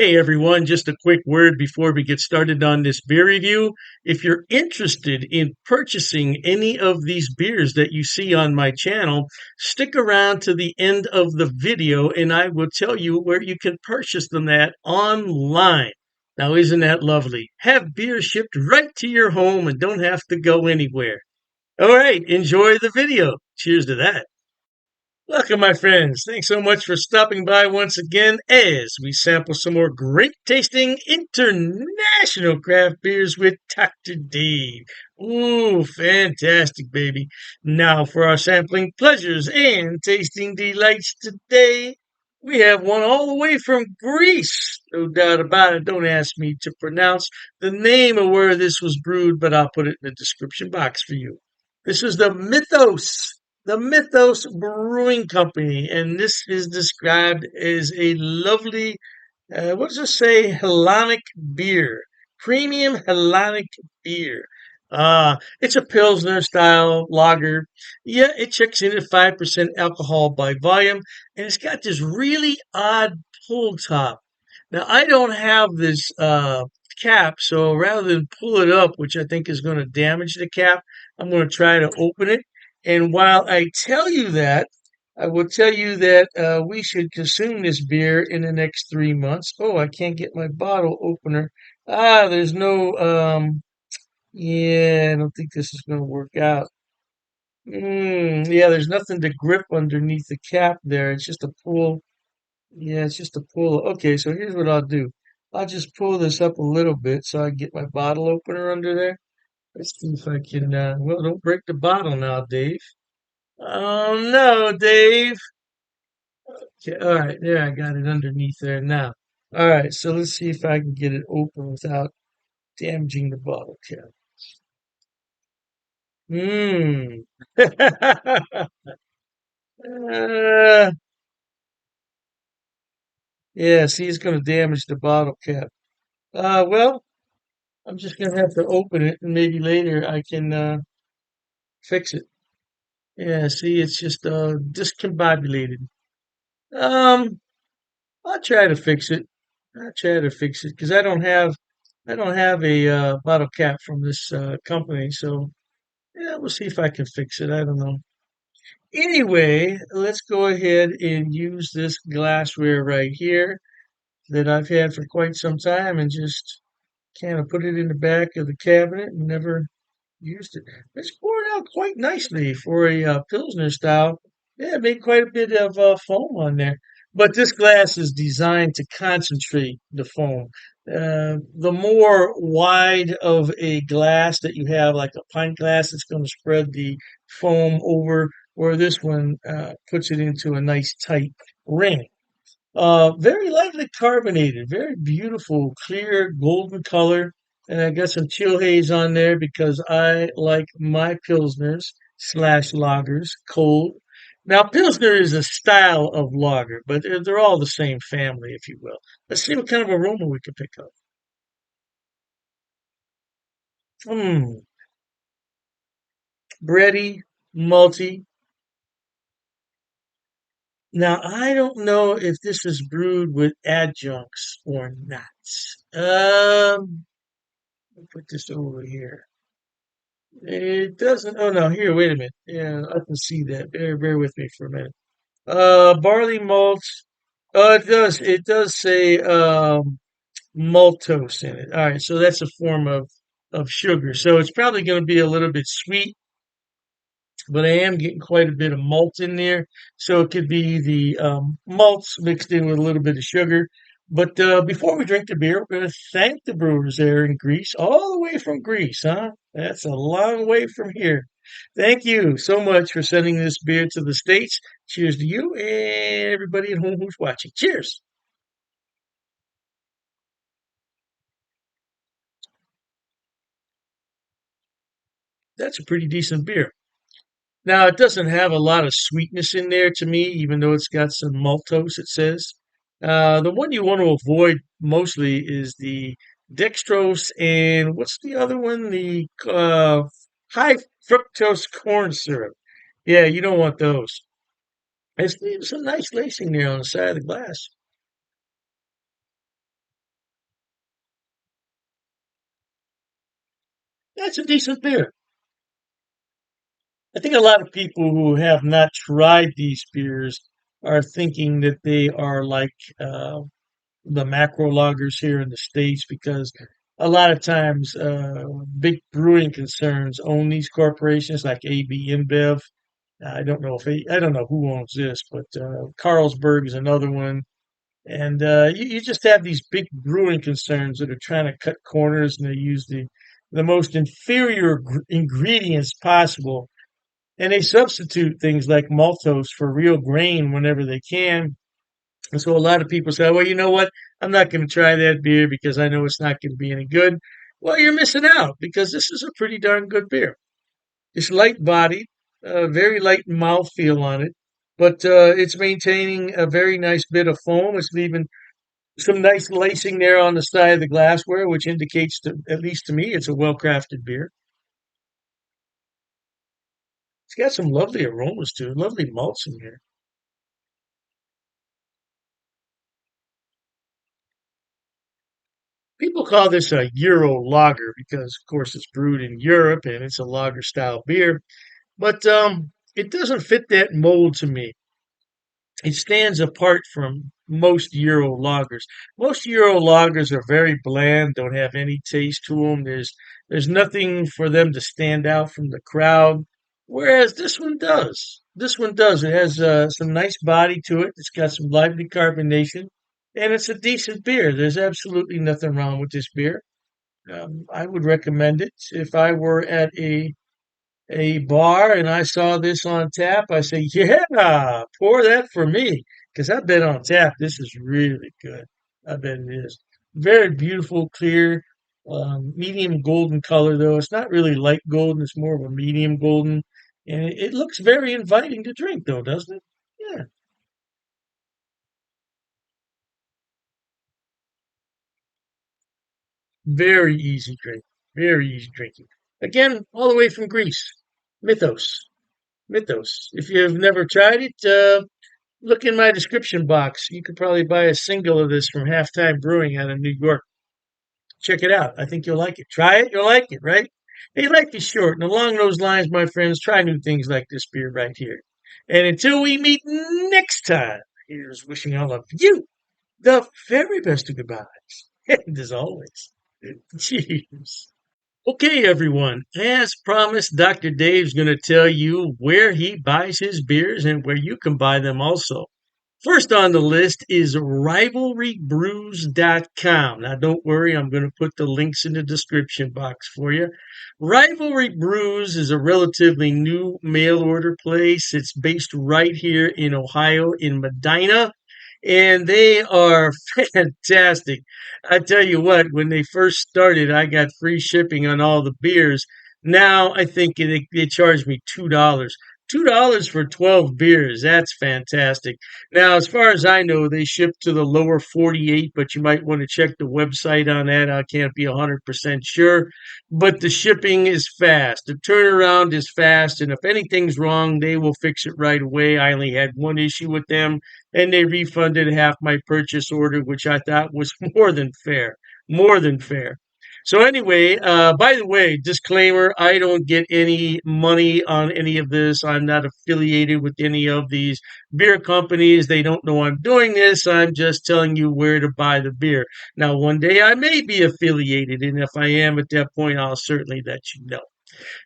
Hey everyone, just a quick word before we get started on this beer review. If you're interested in purchasing any of these beers that you see on my channel, stick around to the end of the video and I will tell you where you can purchase them at online. Now, isn't that lovely? Have beer shipped right to your home and don't have to go anywhere. All right, enjoy the video. Cheers to that. Welcome, my friends. Thanks so much for stopping by once again as we sample some more great tasting international craft beers with Dr. Dave. Ooh, fantastic, baby. Now, for our sampling pleasures and tasting delights today, we have one all the way from Greece. No doubt about it. Don't ask me to pronounce the name of where this was brewed, but I'll put it in the description box for you. This is the Mythos Brewing Company, and this is described as a lovely, what does it say? Hellenic beer, premium Hellenic beer. It's a Pilsner style lager. Yeah, it checks in at 5% alcohol by volume, and it's got this really odd pull top. Now, I don't have this cap, so rather than pull it up, which I think is going to damage the cap, I'm going to try to open it. And while I tell you that, I will tell you that we should consume this beer in the next 3 months. Oh, I can't get my bottle opener. There's no, yeah, I don't think this is going to work out. Yeah, there's nothing to grip underneath the cap there. It's just a pull. Yeah, it's just a pull. Okay, so here's what I'll do. I'll just pull this up a little bit so I can get my bottle opener under there. Let's see if I can, well, don't break the bottle now, Dave. Oh no, Dave. Okay, all right, there, I got it underneath there now. All right, so let's see if I can get it open without damaging the bottle cap. Hmm. uh, yeah, see, it's going to damage the bottle cap. Well, I'm just going to have to open it and maybe later I can fix it. Yeah, see, it's just discombobulated. Um, I'll try to fix it. I'll try to fix it because I don't have a bottle cap from this company, so yeah, we'll see if I can fix it. I don't know. Anyway, let's go ahead and use this glassware right here that I've had for quite some time and just kind of put it in the back of the cabinet and never used it. It's poured out quite nicely for a Pilsner style. Yeah, it made quite a bit of foam on there. But this glass is designed to concentrate the foam. The more wide of a glass that you have, like a pint glass, it's going to spread the foam over, where this one puts it into a nice tight ring. Very lightly carbonated, very beautiful, clear, golden color. And I got some chill haze on there because I like my Pilsners slash lagers cold. Now, Pilsner is a style of lager, but they're all the same family, if you will. Let's see what kind of aroma we can pick up. Hmm, bready, malty. Now, I don't know if this is brewed with adjuncts or not. Let me put this over here. It doesn't. Oh no, here, wait a minute. Yeah, I can see that. Bear with me for a minute. Barley malt. It does. It does say maltose in it. All right, so that's a form of sugar. So it's probably going to be a little bit sweet, but I am getting quite a bit of malt in there. So it could be the malts mixed in with a little bit of sugar. But before we drink the beer, we're going to thank the brewers there in Greece, all the way from Greece, huh? That's a long way from here. Thank you so much for sending this beer to the States. Cheers to you and everybody at home who's watching. Cheers. That's a pretty decent beer. Now, it doesn't have a lot of sweetness in there to me, even though it's got some maltose, it says. The one you want to avoid mostly is the dextrose and what's the other one? The high fructose corn syrup. Yeah, you don't want those. There's some nice lacing there on the side of the glass. That's a decent beer. I think a lot of people who have not tried these beers are thinking that they are like the macro loggers here in the States because a lot of times big brewing concerns own these corporations like AB InBev. I don't know who owns this, but Carlsberg is another one. And you just have these big brewing concerns that are trying to cut corners and they use the most inferior ingredients possible. And they substitute things like maltose for real grain whenever they can. And so a lot of people say, well, you know what? I'm not going to try that beer because I know it's not going to be any good. Well, you're missing out because this is a pretty darn good beer. It's light bodied, very light mouthfeel on it, but it's maintaining a very nice bit of foam. It's leaving some nice lacing there on the side of the glassware, which indicates, at least to me, it's a well crafted beer. It's got some lovely aromas too, lovely malts in here. People call this a Euro lager because, of course, it's brewed in Europe and it's a lager style beer. But it doesn't fit that mold to me. It stands apart from most Euro lagers. Most Euro lagers are very bland, don't have any taste to them. There's nothing for them to stand out from the crowd. Whereas this one does. This one does. It has some nice body to it. It's got some lively carbonation, and it's a decent beer. There's absolutely nothing wrong with this beer. I would recommend it if I were at a bar and I saw this on tap, I say, yeah, pour that for me. Because I've been on tap. This is really good. I bet it is. Very beautiful, clear, medium golden color, though. It's not really light golden, it's more of a medium golden. And it looks very inviting to drink, though, doesn't it? Yeah, very easy drink. Very easy drinking. Again, all the way from Greece. Mythos. Mythos. If you've never tried it, look in my description box. You could probably buy a single of this from Halftime Brewing out of New York. Check it out. I think you'll like it. Try it, you'll like it, right? Hey, life is short, and along those lines, my friends, try new things like this beer right here. And until we meet next time, here's wishing all of you the very best of goodbyes. And as always, cheers. Okay, everyone. As promised, Dr. Dave's going to tell you where he buys his beers and where you can buy them also. First on the list is rivalrybrews.com. Now, don't worry, I'm going to put the links in the description box for you. Rivalry Brews is a relatively new mail order place. It's based right here in Ohio, in Medina, and they are fantastic. I tell you what, when they first started, I got free shipping on all the beers. Now I think they charge me $2. $2 for 12 beers. That's fantastic. Now, as far as I know, they ship to the lower 48, but you might want to check the website on that. I can't be 100% sure. But the shipping is fast. The turnaround is fast. And if anything's wrong, they will fix it right away. I only had one issue with them, and they refunded half my purchase order, which I thought was more than fair. More than fair. So anyway, by the way, disclaimer, I don't get any money on any of this. I'm not affiliated with any of these beer companies. They don't know I'm doing this. I'm just telling you where to buy the beer. Now, one day I may be affiliated, and if I am at that point, I'll certainly let you know.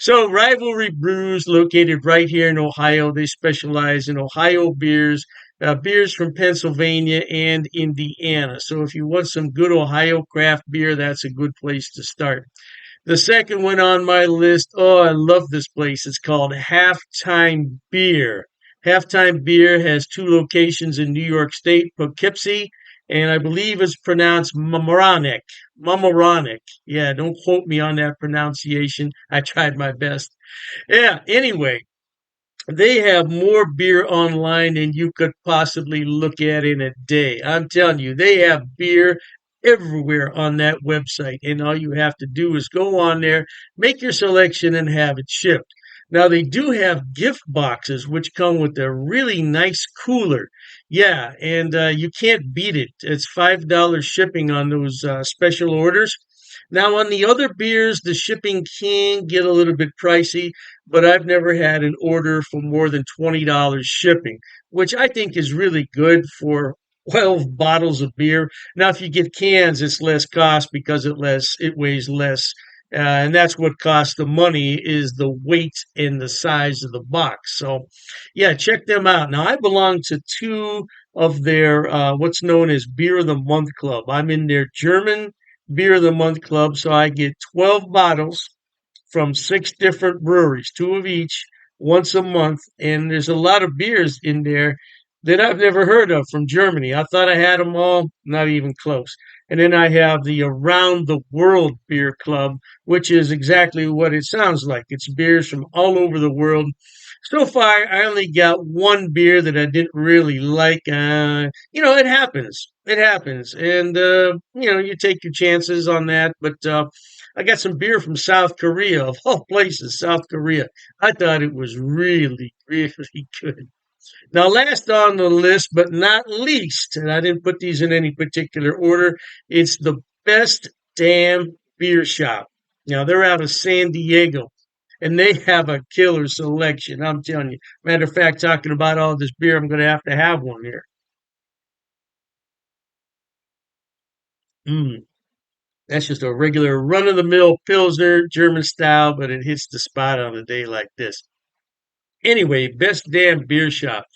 So, Rivalry Brews, located right here in Ohio, they specialize in Ohio beers, beers from Pennsylvania and Indiana. So, if you want some good Ohio craft beer, that's a good place to start. The second one on my list, oh, I love this place. It's called Halftime Beer. Halftime Beer has two locations in New York State, Poughkeepsie, and I believe it's pronounced Mamaroneck. Mamaroneck. Yeah, don't quote me on that pronunciation. I tried my best. Yeah, anyway, they have more beer online than you could possibly look at in a day. I'm telling you, they have beer everywhere on that website. And all you have to do is go on there, make your selection, and have it shipped. Now, they do have gift boxes, which come with a really nice cooler. Yeah, and you can't beat it. It's $5 shipping on those special orders. Now, on the other beers, the shipping can get a little bit pricey, but I've never had an order for more than $20 shipping, which I think is really good for 12 bottles of beer. Now, if you get cans, it's less cost because it weighs less. And that's what costs the money is the weight and the size of the box. So, yeah, check them out. Now, I belong to two of their what's known as Beer of the Month Club. I'm in their German Beer of the Month Club, so I get 12 bottles from six different breweries, two of each, once a month. And there's a lot of beers in there that I've never heard of from Germany. I thought I had them all, not even close. And then I have the Around the World Beer Club, which is exactly what it sounds like. It's beers from all over the world. So far, I only got one beer that I didn't really like. It happens. It happens. And, you take your chances on that. But I got some beer from South Korea, of all places, South Korea. I thought it was really, really good. Now, last on the list, but not least, and I didn't put these in any particular order, it's the Best Damn Beer Shop. Now, they're out of San Diego, and they have a killer selection. I'm telling you. Matter of fact, talking about all this beer, I'm going to have one here. Mm, that's just a regular run of the mill Pilsner, German style, but it hits the spot on a day like this. Anyway, Best Damn Beer Shop.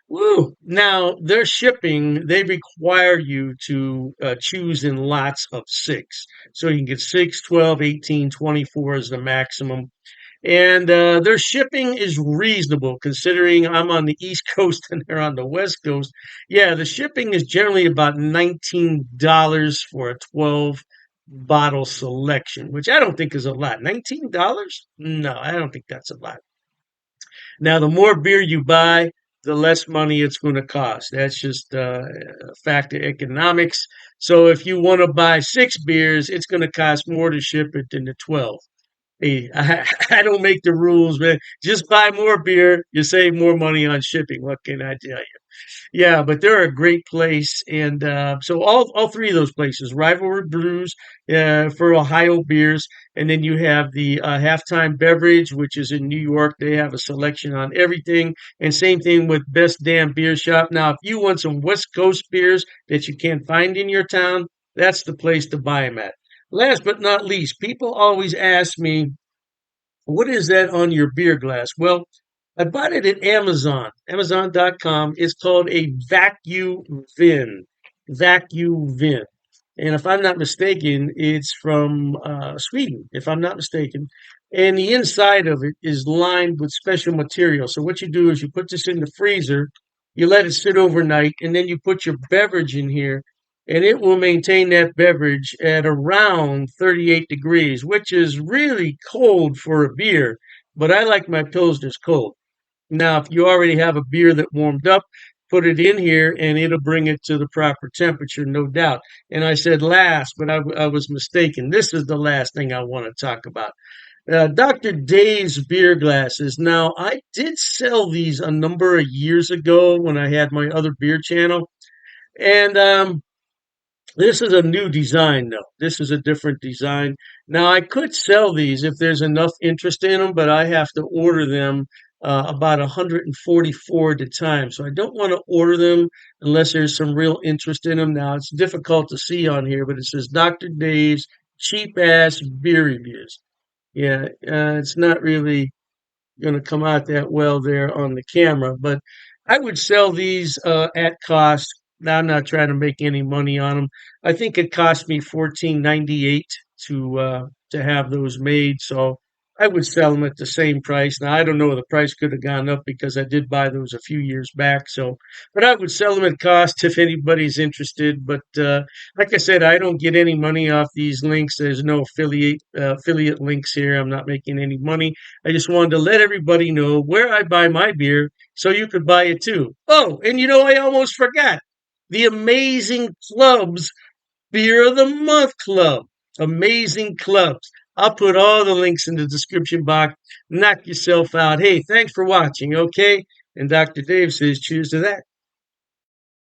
Woo! Now, their shipping, they require you to choose in lots of six. So you can get 6, 12, 18, 24 is the maximum. And their shipping is reasonable considering I'm on the East Coast and they're on the West Coast. Yeah, the shipping is generally about $19 for a 12 bottle selection, which I don't think is a lot. $19? No, I don't think that's a lot. Now, the more beer you buy, the less money it's going to cost. That's just a fact of economics. So if you want to buy six beers, it's going to cost more to ship it than the 12. Hey, I don't make the rules, man. Just buy more beer. You save more money on shipping. What can I tell you? Yeah, but they're a great place, and so all three of those places, Rivalry Brews for Ohio beers, and then you have the Halftime Beverage, which is in New York. They have a selection on everything, and same thing with Best Damn Beer Shop. Now, if you want some West Coast beers that you can't find in your town, that's the place to buy them at. Last but not least, people always ask me, what is that on your beer glass? Well, I bought it at Amazon, Amazon.com. It's called a vacuum vin. Vacuum vin. And if I'm not mistaken, it's from Sweden, if I'm not mistaken. And the inside of it is lined with special material. So what you do is you put this in the freezer, you let it sit overnight, and then you put your beverage in here, and it will maintain that beverage at around 38 degrees, which is really cold for a beer. But I like my pilsners cold. Now, if you already have a beer that warmed up, put it in here and it'll bring it to the proper temperature, no doubt. And I said last, but I was mistaken. This is the last thing I want to talk about. Dr. Dave's beer glasses. Now, I did sell these a number of years ago when I had my other beer channel. And this is a new design, though. This is a different design. Now, I could sell these if there's enough interest in them, but I have to order them about 144 at a time. So I don't want to order them unless there's some real interest in them. Now, it's difficult to see on here, but it says Dr. Dave's cheap ass beer reviews. Yeah, it's not really going to come out that well there on the camera, but I would sell these at cost. Now I'm not trying to make any money on them. I think it cost me 14.98 to have those made, so I would sell them at the same price. Now I don't know, the price could have gone up because I did buy those a few years back. So, but I would sell them at cost if anybody's interested. But like I said, I don't get any money off these links. There's no affiliate links here. I'm not making any money. I just wanted to let everybody know where I buy my beer so you could buy it too. Oh, and I almost forgot the Amazing Clubs Beer of the Month Club. Amazing Clubs. I'll put all the links in the description box. Knock yourself out. Hey, thanks for watching, okay? And Dr. Dave says cheers to that.